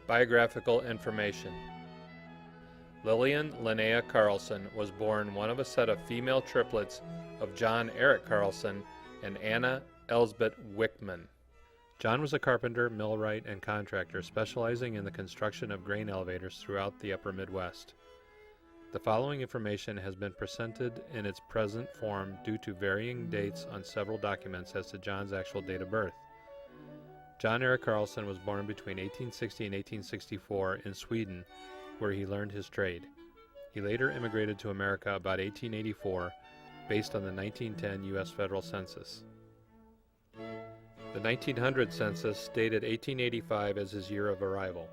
Biographical information. Lillian Linnea Carlson was born one of a set of female triplets of John Eric Carlson and Anna Elsbeth Wickman. John was a carpenter, millwright, and contractor specializing in the construction of grain elevators throughout the upper Midwest. The following information has been presented in its present form due to varying dates on several documents as to John's actual date of birth. John Eric Carlson was born between 1860 and 1864 in Sweden, where he learned his trade. He later immigrated to America about 1884, based on the 1910 U.S. federal census. The 1900 census stated 1885 as his year of arrival.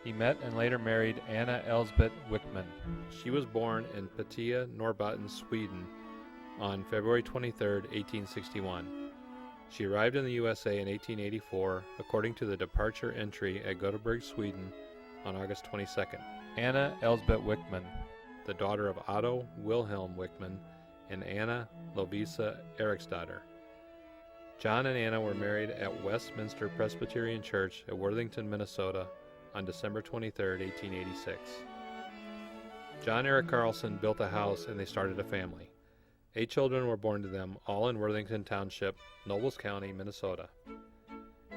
He met and later married Anna Elsbeth Wickman. She was born in Petia, Norrbotten, Sweden, on February 23, 1861. She arrived in the USA in 1884, according to the departure entry at Gothenburg, Sweden, on August 22nd. Anna Elsbeth Wickman, the daughter of Otto Wilhelm Wickman and Anna Lovisa Eriksdotter. John and Anna were married at Westminster Presbyterian Church at Worthington, Minnesota, on December 23, 1886. John Eric Carlson built a house and they started a family. 8 children were born to them, all in Worthington Township, Nobles County, Minnesota.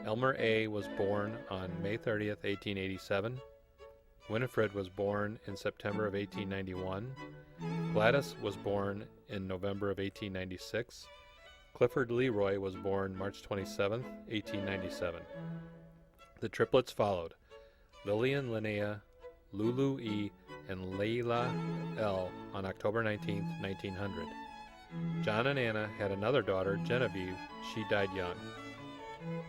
Elmer A. was born on May 30, 1887. Winifred was born in September of 1891. Gladys was born in November of 1896. Clifford Leroy was born March 27, 1897. The triplets followed: Lillian Linnea, Lulu E., and Layla L. on October 19, 1900. John and Anna had another daughter, Genevieve. She died young.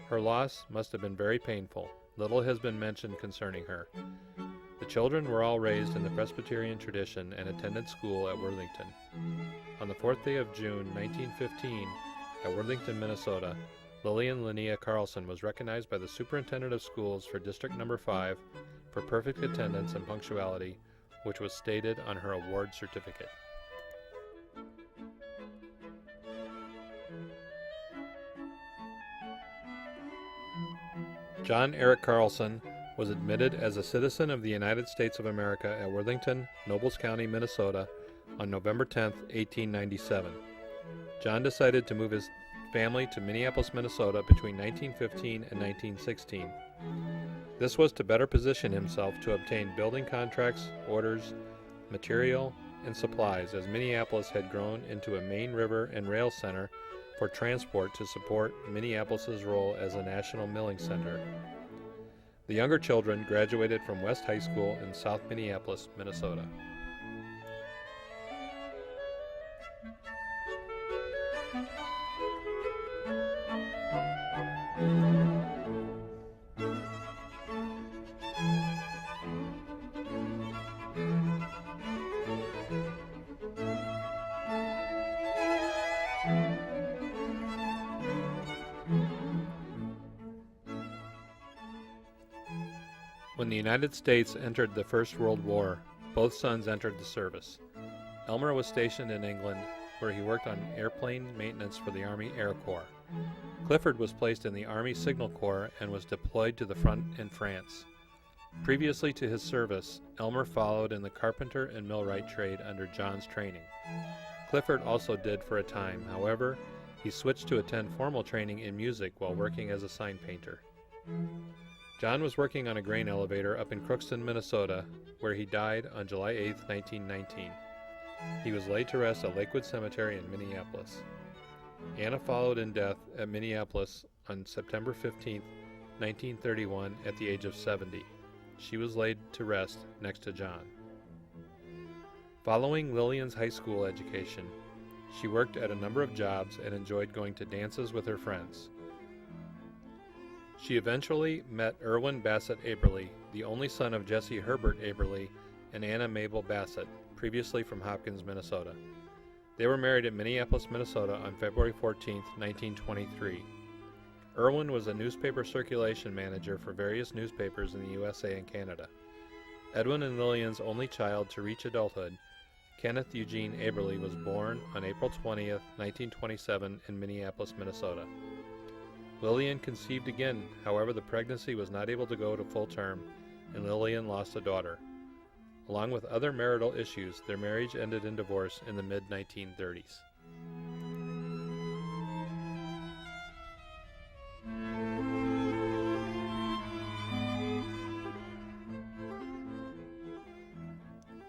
Her loss must have been very painful. Little has been mentioned concerning her. The children were all raised in the Presbyterian tradition and attended school at Worthington. On the 4th day of June, 1915, at Worthington, Minnesota, Lillian Linnea Carlson was recognized by the Superintendent of Schools for District No. 5 for perfect attendance and punctuality, which was stated on her award certificate. John Eric Carlson was admitted as a citizen of the United States of America at Worthington, Nobles County, Minnesota, on November 10, 1897. John decided to move his family to Minneapolis, Minnesota between 1915 and 1916. This was to better position himself to obtain building contracts, orders, material, and supplies, as Minneapolis had grown into a main river and rail center for transport to support Minneapolis's role as a national milling center. The younger children graduated from West High School in South Minneapolis, Minnesota. When the United States entered the First World War, both sons entered the service. Elmer was stationed in England, where he worked on airplane maintenance for the Army Air Corps. Clifford was placed in the Army Signal Corps and was deployed to the front in France. Previously to his service, Elmer followed in the carpenter and millwright trade under John's training. Clifford also did for a time. However, he switched to attend formal training in music while working as a sign painter. John was working on a grain elevator up in Crookston, Minnesota, where he died on July 8, 1919. He was laid to rest at Lakewood Cemetery in Minneapolis. Anna followed in death at Minneapolis on September 15, 1931, at the age of 70. She was laid to rest next to John. Following Lillian's high school education, she worked at a number of jobs and enjoyed going to dances with her friends. She eventually met Irwin Bassett Aberly, the only son of Jesse Herbert Aberly and Anna Mabel Bassett, previously from Hopkins, Minnesota. They were married in Minneapolis, Minnesota on February 14, 1923. Irwin was a newspaper circulation manager for various newspapers in the USA and Canada. Edwin and Lillian's only child to reach adulthood, Kenneth Eugene Aberle was born on April 20th, 1927 in Minneapolis, Minnesota. Lillian conceived again, however the pregnancy was not able to go to full term, and Lillian lost a daughter. Along with other marital issues, their marriage ended in divorce in the mid-1930s.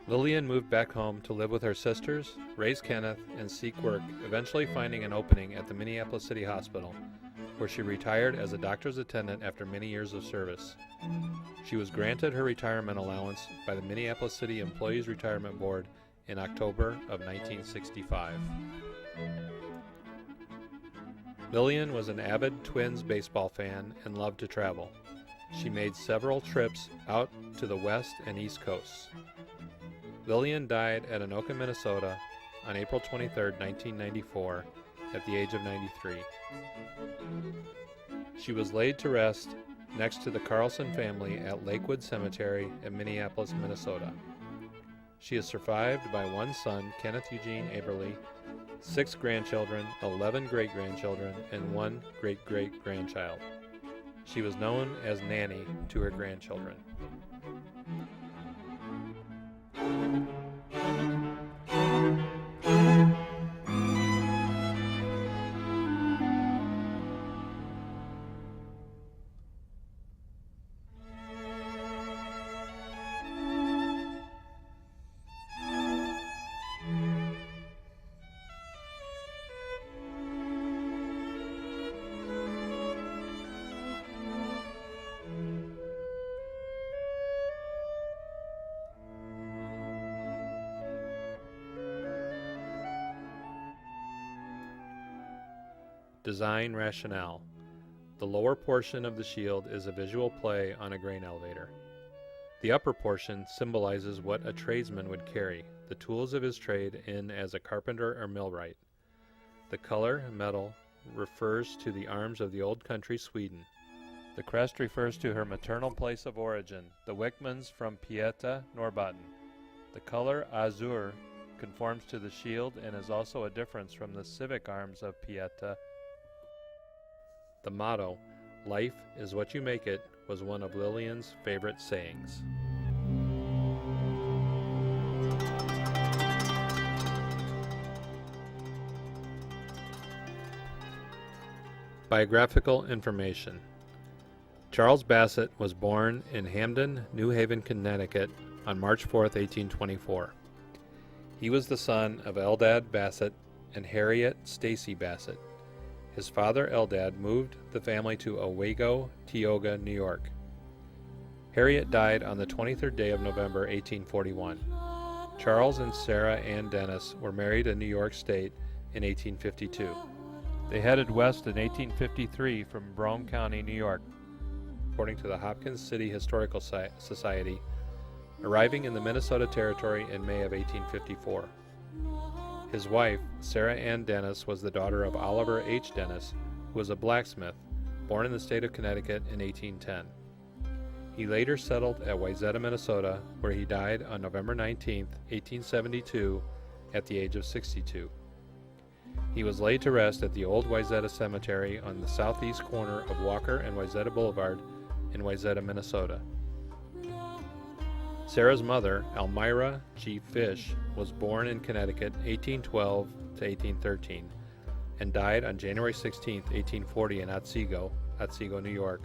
Lillian moved back home to live with her sisters, raise Kenneth, and seek work, eventually finding an opening at the Minneapolis City Hospital, where she retired as a doctor's attendant after many years of service. She was granted her retirement allowance by the Minneapolis City Employees Retirement Board in October of 1965. Lillian was an avid Twins baseball fan and loved to travel. She made several trips out to the West and East Coasts. Lillian died at Anoka, Minnesota on April 23, 1994, at the age of 93. She was laid to rest next to the Carlson family at Lakewood Cemetery in Minneapolis, Minnesota. She is survived by one son, Kenneth Eugene Aberle, 6 grandchildren, 11 great-grandchildren, and 1 great-great-grandchild. She was known as Nanny to her grandchildren. Design rationale. The lower portion of the shield is a visual play on a grain elevator. The upper portion symbolizes what a tradesman would carry, the tools of his trade in as a carpenter or millwright. The color, metal, refers to the arms of the old country Sweden. The crest refers to her maternal place of origin, the Wickmans from Pieta, Norrbotten. The color azure conforms to the shield and is also a difference from the civic arms of Pieta. The motto, "Life is what you make it," was one of Lillian's favorite sayings. Biographical information. Charles Bassett was born in Hamden, New Haven, Connecticut on March 4, 1824. He was the son of Eldad Bassett and Harriet Stacy Bassett. His father, Eldad, moved the family to Owego, Tioga, New York. Harriet died on the 23rd day of November, 1841. Charles and Sarah Ann Dennis were married in New York State in 1852. They headed west in 1853 from Brome County, New York, according to the Hopkins City Historical Society, arriving in the Minnesota Territory in May of 1854. His wife, Sarah Ann Dennis, was the daughter of Oliver H. Dennis, who was a blacksmith, born in the state of Connecticut in 1810. He later settled at Wayzata, Minnesota, where he died on November 19, 1872, at the age of 62. He was laid to rest at the old Wayzata Cemetery on the southeast corner of Walker and Wayzata Boulevard in Wayzata, Minnesota. Sarah's mother, Elmira G. Fish, was born in Connecticut 1812 to 1813 and died on January 16, 1840 in Otsego, New York,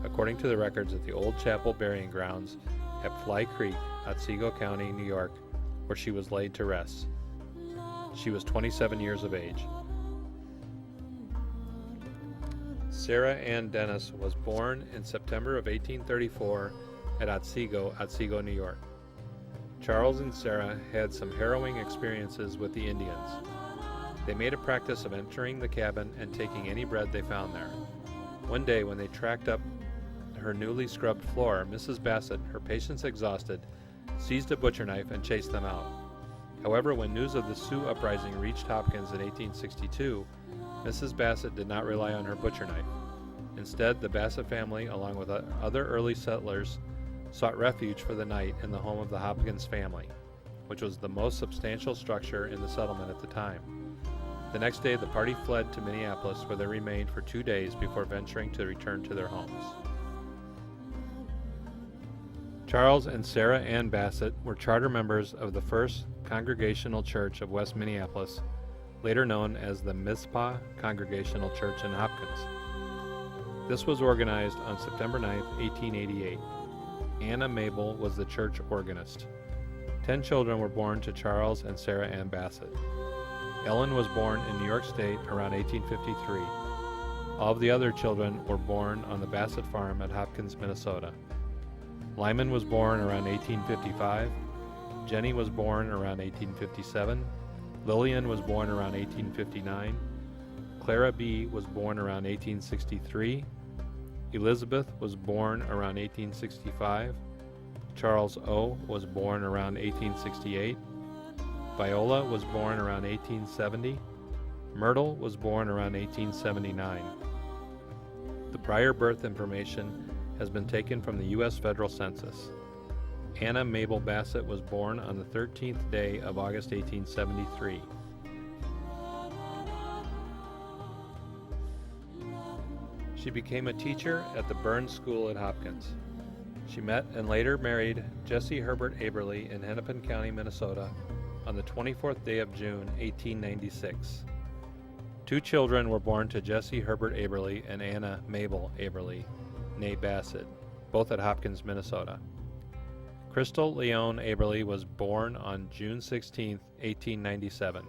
according to the records at the Old Chapel Burying Grounds at Fly Creek, Otsego County, New York, where she was laid to rest. She was 27 years of age. Sarah Ann Dennis was born in September of 1834 at Otsego, New York. Charles and Sarah had some harrowing experiences with the Indians. They made a practice of entering the cabin and taking any bread they found there. One day, when they tracked up her newly scrubbed floor, Mrs. Bassett, her patience exhausted, seized a butcher knife and chased them out. However, when news of the Sioux uprising reached Hopkins in 1862, Mrs. Bassett did not rely on her butcher knife. Instead, the Bassett family, along with other early settlers, sought refuge for the night in the home of the Hopkins family. which was the most substantial structure in the settlement at the time. The next day, the party fled to Minneapolis, where they remained for 2 days before venturing to return to their homes. Charles and Sarah Ann Bassett were charter members of the First Congregational Church of West Minneapolis, later known as the Mizpah Congregational Church in Hopkins. This was organized on September 9, 1888. Anna Mabel was the church organist. 10 children were born to Charles and Sarah Ann Bassett. Ellen was born in New York State around 1853. All of the other children were born on the Bassett farm at Hopkins, Minnesota. Lyman was born around 1855. Jenny was born around 1857. Lillian was born around 1859. Clara B. was born around 1863. Elizabeth was born around 1865. Charles O. was born around 1868. Viola was born around 1870. Myrtle was born around 1879. The prior birth information has been taken from the U.S. Federal Census. Anna Mabel Bassett was born on the 13th day of August 1873. She became a teacher at the Burns School at Hopkins. She met and later married Jesse Herbert Aberly in Hennepin County, Minnesota, on the 24th day of June, 1896. 2 children were born to Jesse Herbert Aberly and Anna Mabel Aberly, née Bassett, both at Hopkins, Minnesota. Crystal Leone Aberly was born on June 16, 1897.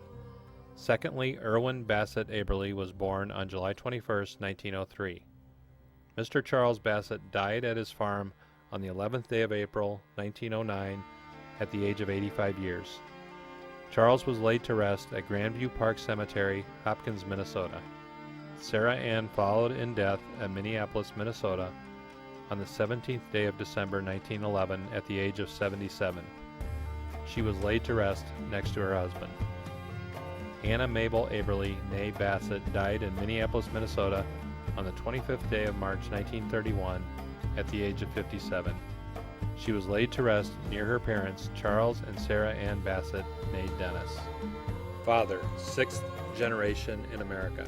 Secondly, Irwin Bassett Aberly was born on July 21, 1903. Mr. Charles Bassett died at his farm on the 11th day of April, 1909, at the age of 85 years. Charles was laid to rest at Grandview Park Cemetery, Hopkins, Minnesota. Sarah Ann followed in death at Minneapolis, Minnesota, on the 17th day of December, 1911, at the age of 77. She was laid to rest next to her husband. Anna Mabel Aberly, née Bassett, died in Minneapolis, Minnesota, on the 25th day of March, 1931, at the age of 57. She was laid to rest near her parents, Charles and Sarah Ann Bassett, née Dennis. Father, 6th generation in America.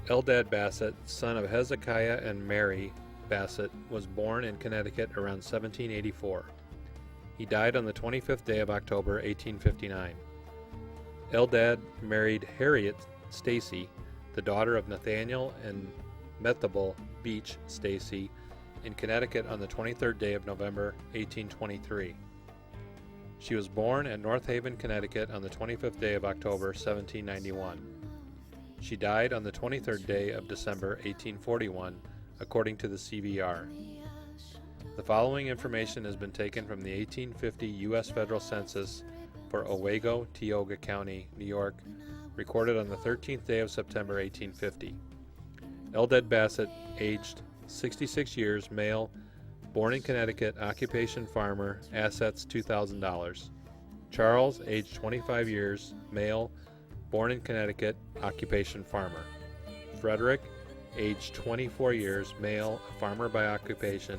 Eldad Bassett, son of Hezekiah and Mary Bassett, was born in Connecticut around 1784. He died on the 25th day of October, 1859. Eldad married Harriet Stacy, the daughter of Nathaniel and Methable Beach Stacy, in Connecticut on the 23rd day of November, 1823. She was born at North Haven, Connecticut on the 25th day of October, 1791. She died on the 23rd day of December, 1841, according to the CVR. The following information has been taken from the 1850 U.S. Federal Census for Owego, Tioga County, New York, recorded on the 13th day of September, 1850. Eldad Bassett, aged 66 years, male, born in Connecticut, occupation farmer, assets $2,000. Charles, aged 25 years, male, born in Connecticut, occupation farmer. Frederick, aged 24 years, male, a farmer by occupation,